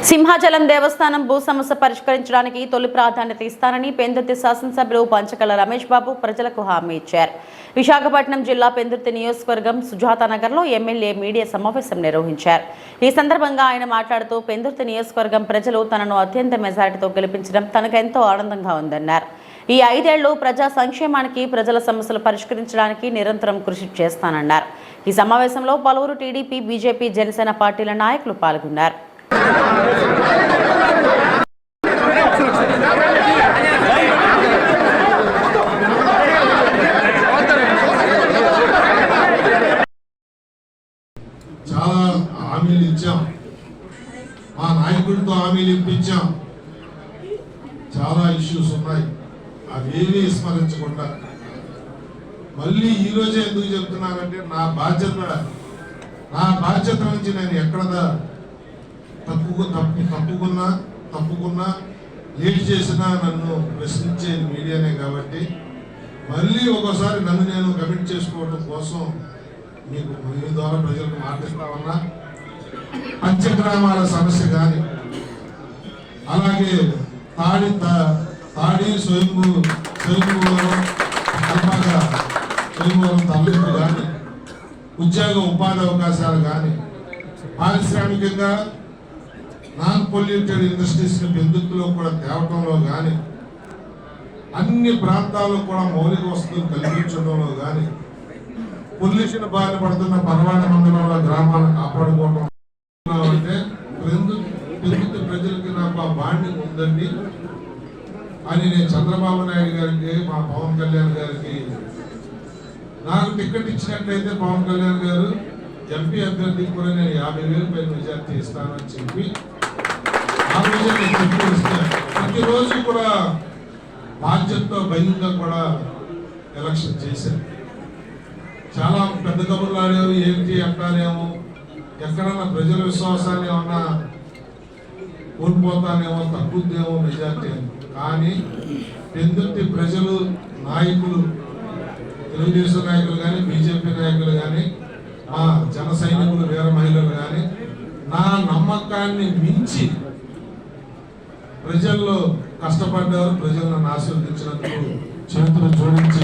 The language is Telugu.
సింహాచలం దేవస్థానం భూ సమస్య పరిష్కరించడానికి తొలి ప్రాధాన్యత ఇస్తానని పెందుర్తి శాసనసభ్యులు పంచకల రమేష్ బాబు ప్రజలకు హామీ ఇచ్చారు. విశాఖపట్నం జిల్లా పెందుర్తి నియోజకవర్గం సుజాతానగర్లో ఎమ్మెల్యే మీడియా సమావేశం నిర్వహించారు. ఈ సందర్భంగా ఆయన మాట్లాడుతూ పెందుర్తి నియోజకవర్గం ప్రజలు తనను అత్యంత మెజారిటీతో గెలిపించడం తనకెంతో ఆనందంగా ఉందన్నారు. ఈ 5 ఏళ్లు ప్రజా సంక్షేమానికి, ప్రజల సమస్యలు పరిష్కరించడానికి నిరంతరం కృషి చేస్తానన్నారు. ఈ సమావేశంలో పలువురు టీడీపీ, బీజేపీ, జనసేన పార్టీల నాయకులు పాల్గొన్నారు. చాలా హామీలు ఇచ్చాం, మా నాయకుడితో హామీలు ఇప్పించాం. చాలా ఇష్యూస్ ఉన్నాయి, అవేమీ విస్మరించకుండా మళ్ళీ ఈరోజే ఎందుకు చెప్తున్నానంటే నా బాధ్యత నుంచి నేను ఎక్కడ తప్పుకున్నా లేట్ చేసినా నన్ను ప్రశ్నించే మీడియానే. కాబట్టి మళ్ళీ ఒకసారి నన్ను నేను కమిట్ చేసుకోవడం కోసం మీకు మీ ద్వారా ప్రజలకు మాట్లాడుతామన్నా, పంచగ్రామాల సమస్య కానీ, అలాగే తాడి స్వయంభూవరం తరలింపు కానీ, ఉద్యోగ ఉపాధి అవకాశాలు కానీ, పారిశ్రామికంగా నాన్ పొల్యూటెడ్ ఇండస్ట్రీస్ని పెందుతులో కూడా తేవటంలో కానీ, అన్ని ప్రాంతాల్లో కూడా మౌలిక వసతులు కల్పించడంలో కానీ, పొల్యూషన్ బారిన పడుతున్న పరవాడ మండలంలో గ్రామాలను కాపాడుకోవడం అంటే పెందుతు ప్రజలకి నాకు ఆ బాండింగ్ ఉందండి అని నేను చంద్రబాబు నాయుడు గారికి, మా పవన్ కళ్యాణ్ గారికి నాకు టికెట్ ఇచ్చినట్లయితే పవన్ కళ్యాణ్ గారు ఎంపీ అభ్యర్థికి కూడా నేను 50,000 పైన మెజార్టీ ఇస్తానని చెప్పి ఆ రోజు నేను చెప్పి ఇస్తాను. ప్రతిరోజు కూడా బాధ్యతతో భయంగా కూడా ఎలక్షన్ చేశాను. చాలా పెద్ద కబుర్లు ఆడేవి, ఏంటి అంటానేమో, ఎక్కడన్నా ప్రజల విశ్వాసాన్ని ఏమన్నా కోల్పోతానేమో, తగ్గుద్దేమో మెజార్టీ అని. కానీ పెందుర్తి ప్రజలు, నాయకులు, తెలుగుదేశం నాయకులు కానీ, బీజేపీ నాయకులు కానీ, మా జన సైనికులు, వీర మహిళలు కానీ నా నమ్మకాన్ని మించి ప్రజల్లో కష్టపడ్డారు. ప్రజలను ఆశీర్వదించినందుకు చేతులు జోడించి